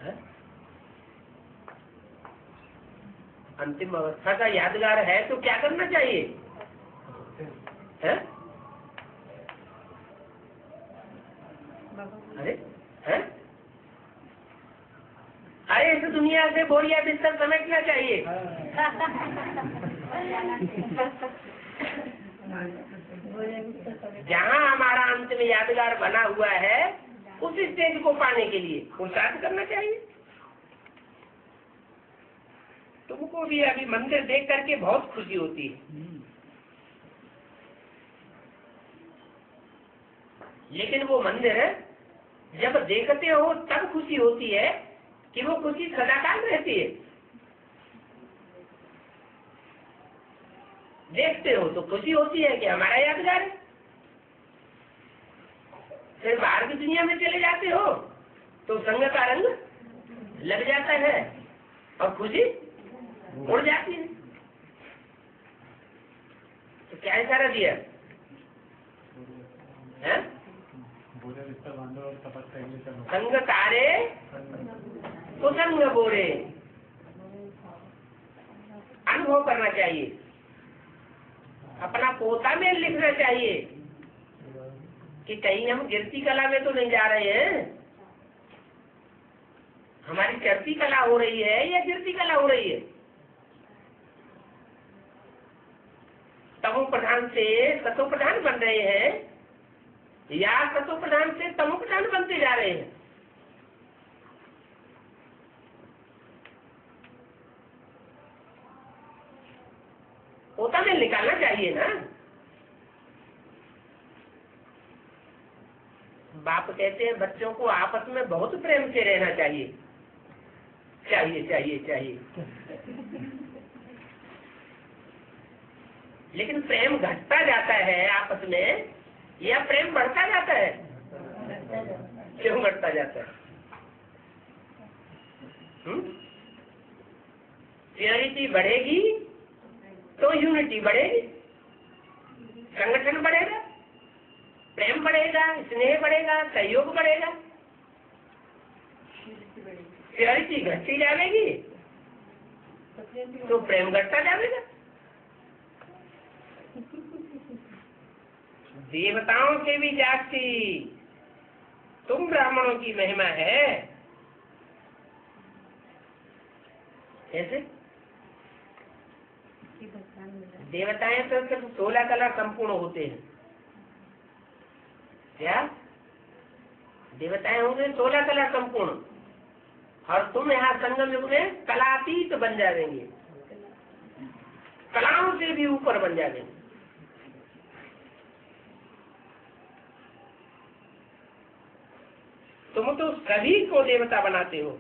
है? अंतिम अवस्था का यादगार है तो क्या करना चाहिए? है? अरे है? अरे इस दुनिया से बोरिया बिस्तर समेटना चाहिए। जहाँ हमारा अंत में यादगार बना हुआ है उस स्टेज को पाने के लिए पुरुषार्थ करना चाहिए। तुमको भी अभी मंदिर देख करके बहुत खुशी होती है, लेकिन वो मंदिर जब देखते हो तब खुशी होती है कि वो खुशी सदाकाल रहती है। देखते हो तो खुशी होती है कि हमारा यादगार है। फिर बाहर की दुनिया में चले जाते हो तो संग का रंग लग जाता है और खुशी उड़ जाती है। तो क्या इशारा दिया है? संग कारे कुसंग बोरे। अनुभव करना चाहिए, अपना पोता में लिखना चाहिए कि कहीं हम गिरती कला में तो नहीं जा रहे हैं। हमारी चढ़ती कला हो रही है या गिरती कला हो रही है? तमो प्रधान से सतो प्रधान बन रहे हैं या सतो प्रधान से तमो प्रधान बनते जा रहे हैं? होता में निकालना चाहिए ना। बाप कहते हैं बच्चों को आपस में बहुत प्रेम से रहना चाहिए, चाहिए चाहिए चाहिए। लेकिन प्रेम घटता जाता है आपस में या प्रेम बढ़ता जाता है? क्यों बढ़ता जाता है? प्योरिटी बढ़ेगी तो यूनिटी बढ़ेगी, संगठन बढ़ेगा, प्रेम बढ़ेगा, स्नेह बढ़ेगा, सहयोग बढ़ेगा। प्योरिटी घटती जाएगी तो प्रेम घटता जाएगा। देवताओं से भी जाती तुम ब्राह्मणों की महिमा है। कैसे? देवताएं तो सिर्फ 16 कला संपूर्ण होते हैं। क्या देवताएं होंगे 16 कला संपूर्ण, और तुम यहाँ संगम युग में कलातीत बन जाएंगे, कलाओं से भी ऊपर बन जाएंगे। तुम तो सभी को देवता बनाते हो।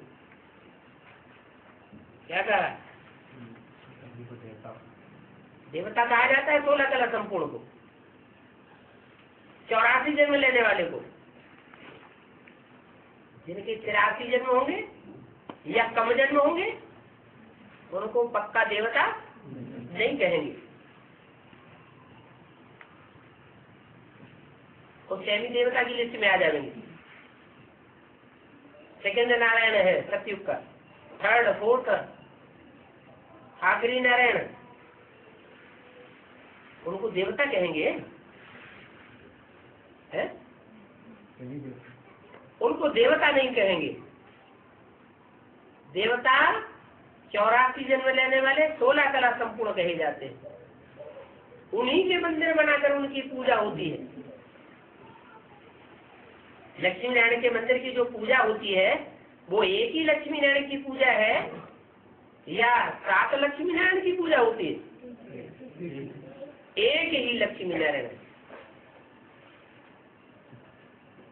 क्या कहा? देवता कहा जाता है 16 कला संपूर्ण को, 84 जन्म लेने वाले को। जिनके 83 जन्म होंगे या कम जन्म होंगे उनको पक्का देवता नहीं कहेंगे। वो सेमी देवता की लिस्ट में आ जाएंगे। सेकंड नारायण है सतयुग का, थर्ड फोर्थ आखिरी नारायण, उनको देवता कहेंगे है? उनको देवता नहीं कहेंगे। देवता 84 जन्म लेने वाले 16 कला संपूर्ण कहे जाते हैं। उन्हीं के मंदिर बनाकर उनकी पूजा होती है। लक्ष्मी नारायण के मंदिर की जो पूजा होती है वो एक ही लक्ष्मी नारायण की पूजा है या 7 लक्ष्मी नारायण की पूजा होती है? एक ही लक्ष्मी नारायण।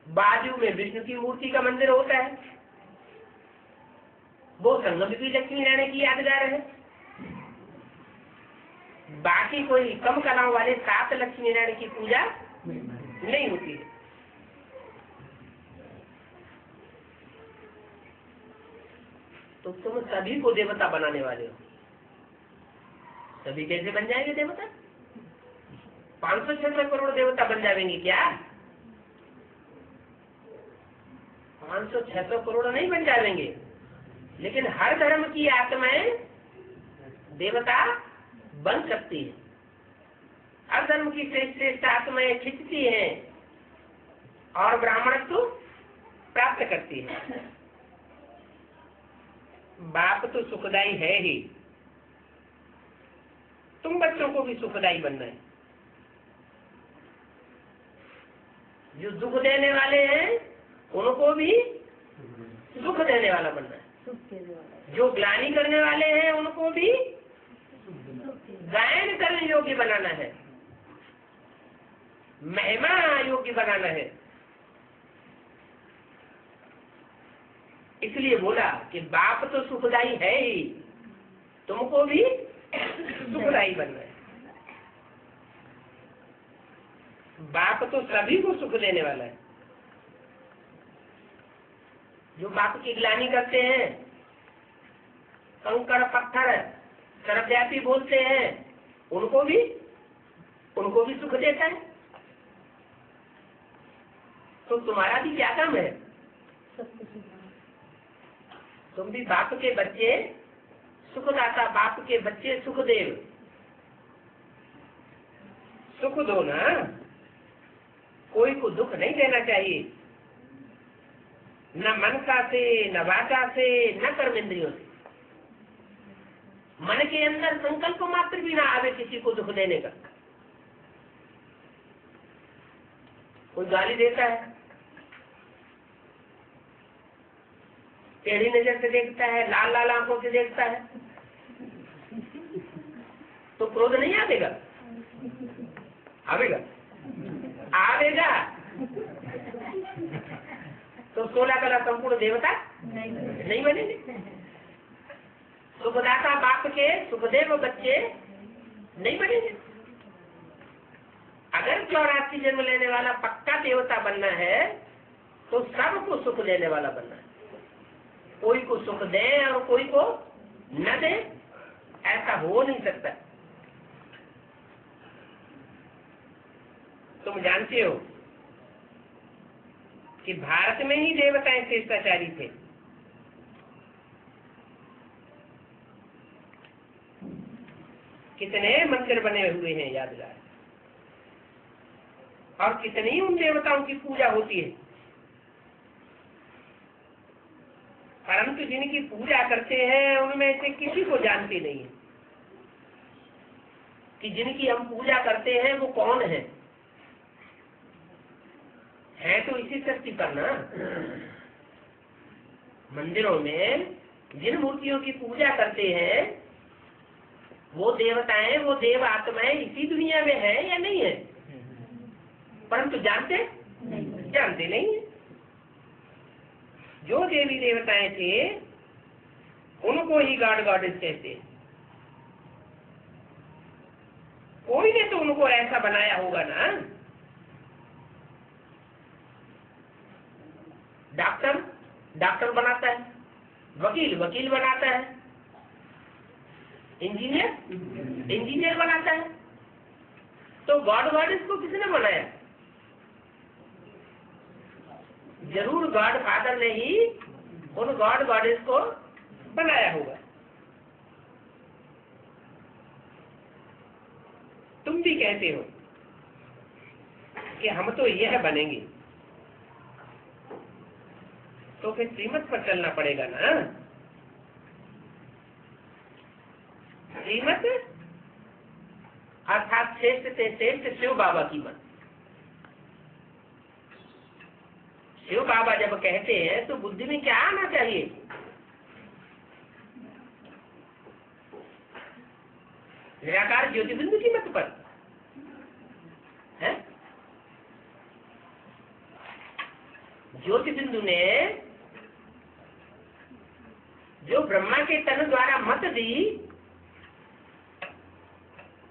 बाजू में विष्णु की मूर्ति का मंदिर होता है, वो संगम भी लक्ष्मी नारायण की यादगार है। बाकी कोई कम कलाओं वाले 7 लक्ष्मी नारायण की पूजा नहीं होती है। तो तुम सभी को देवता बनाने वाले हो। सभी कैसे बन जाएंगे देवता? 500-600 करोड़ देवता बन जाएंगे क्या? 500-600 करोड़ नहीं बन जाएंगे, लेकिन हर धर्म की आत्माएं देवता बन सकती है। हर धर्म की श्रेष्ठ आत्माएं खिंचती हैं और ब्राह्मणत्व प्राप्त करती है। बाप तो सुखदाई है ही, तुम बच्चों को भी सुखदाई बनना है। जो दुख देने वाले हैं उनको भी सुख देने वाला बनना है। जो ग्लानि करने वाले हैं उनको भी गायन करने योग्य बनाना है, महिमा योग्य बनाना है। इसलिए बोला कि बाप तो सुखदाई है ही, तुमको भी सुखदाई बनना है। बाप तो सभी को सुख देने वाला है। जो बाप की ग्लानि करते हैं, कंकड़ पत्थर सर्वव्यापी बोलते हैं, उनको भी सुख देता है। तो तुम्हारा भी क्या काम है? तुम भी बाप के बच्चे, सुखदाता बाप के बच्चे, सुखदेव। सुख दो ना, कोई को दुख नहीं देना चाहिए, न मनसा से, न वाचा से, न कर्मेंद्रियों से। मन के अंदर संकल्प मात्र भी ना आवे किसी को दुख देने का। कोई गाली देता है, टेढ़ी नजर से देखता है, लाल लाल आंखों से देखता है, तो क्रोध नहीं आवेगा? आवेगा? आवेगा। तो 16 कला संपूर्ण देवता नहीं बनेंगे। सुखदाता बाप के सुखदेव बच्चे नहीं बनेंगे। अगर 84 जन्म लेने वाला पक्का देवता बनना है तो सबको सुख देने वाला बनना है। कोई को सुख दे और कोई को न दे, ऐसा हो नहीं सकता। तुम जानते हो कि भारत में ही देवताएं शिष्टाचारी थे। कितने मंदिर बने हुए हैं यादगार, और कितनी उन देवताओं की पूजा होती है। परंतु जिनकी पूजा करते हैं उनमें से किसी को जानते नहीं है कि जिनकी हम पूजा करते हैं वो कौन है तो इसी शक्ति पर ना। मंदिरों में जिन मूर्तियों की पूजा करते हैं वो देवताएं, वो देव आत्माएं इसी दुनिया में है या नहीं है, परंतु जानते नहीं है। जो देवी देवताएं थे उनको ही गॉड गॉडेस कहते। कोई ने तो उनको ऐसा बनाया होगा ना। डॉक्टर बनाता है, वकील बनाता है, इंजीनियर बनाता है। तो गॉड गॉडेस को किसने बनाया? जरूर गॉड फादर ने ही उन गॉड गॉडेस को बनाया होगा। तुम भी कहते हो कि हम तो यह बनेंगे, तो फिर श्रीमत पर चलना पड़ेगा ना। श्रीमत अर्थात श्रेष्ठ से श्रेष्ठ शिव बाबा की मत। शिव बाबा जब कहते हैं तो बुद्धि में क्या आना चाहिए? निराकार ज्योति बिंदु की मत पर है। ज्योति बिंदु ने जो ब्रह्मा के तन द्वारा मत दी,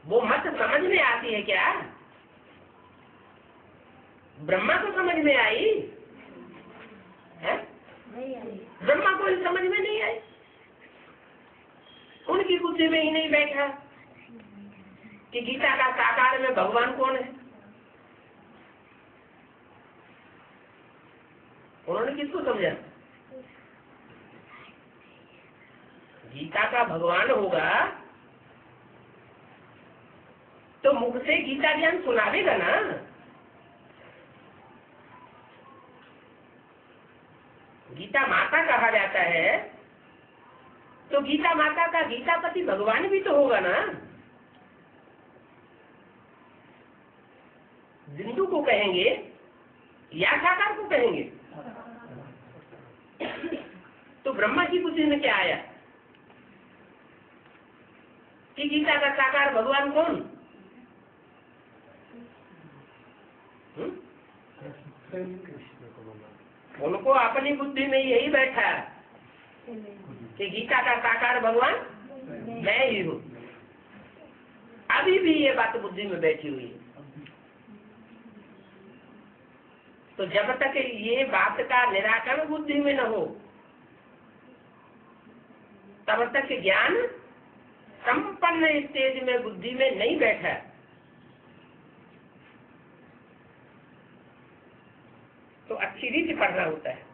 वो मत समझ में आती है क्या? ब्रह्मा को समझ में आई है? ब्रह्मा को ही समझ में नहीं आई। उनकी बुद्धि में ही नहीं बैठा कि गीता का साकार में भगवान कौन है। उन्होंने किसको समझा? गीता का भगवान होगा तो मुख से गीता ज्ञान सुनावेगा ना। गीता माता कहा जाता है तो गीता माता का गीतापति भगवान भी तो होगा ना। बिंदु को कहेंगे या साकार को कहेंगे? तो ब्रह्मा की बुद्धि में क्या आया कि गीता का साकार भगवान कौन? उनको अपनी बुद्धि में यही बैठा कि गीता का साकार भगवान मैं ही हूँ। अभी भी ये बात बुद्धि में बैठी हुई है। तो जब तक ये बात का निराकरण बुद्धि में न हो तब तक ज्ञान संपन्न स्टेज में बुद्धि में नहीं बैठा। तो अच्छी रीति पढ़ना होता है।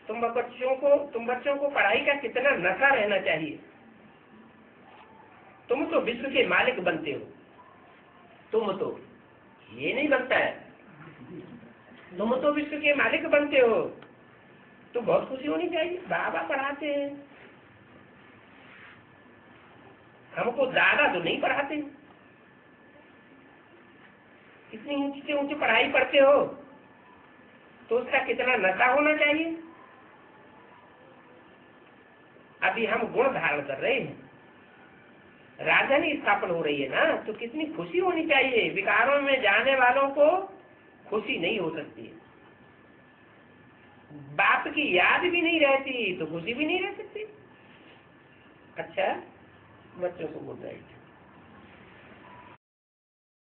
तुम बच्चों को पढ़ाई का कितना नशा रहना चाहिए। तुम तो विश्व के मालिक बनते हो, तुम तो ये नहीं बनता है। तुम तो विश्व के मालिक बनते हो तो बहुत खुशी होनी चाहिए। बाबा पढ़ाते हैं, हमको ज्यादा तो नहीं पढ़ाते। कितनी ऊंची से ऊंची पढ़ाई पढ़ते हो तो उसका कितना नशा होना चाहिए। अभी हम गुण धारण कर रहे हैं, राजधानी स्थापन हो रही है ना, तो कितनी खुशी होनी चाहिए। विकारों में जाने वालों को खुशी नहीं हो सकती है। बाप की याद भी नहीं रहती तो खुशी भी नहीं रह सकती। अच्छा, बच्चों को बोल रही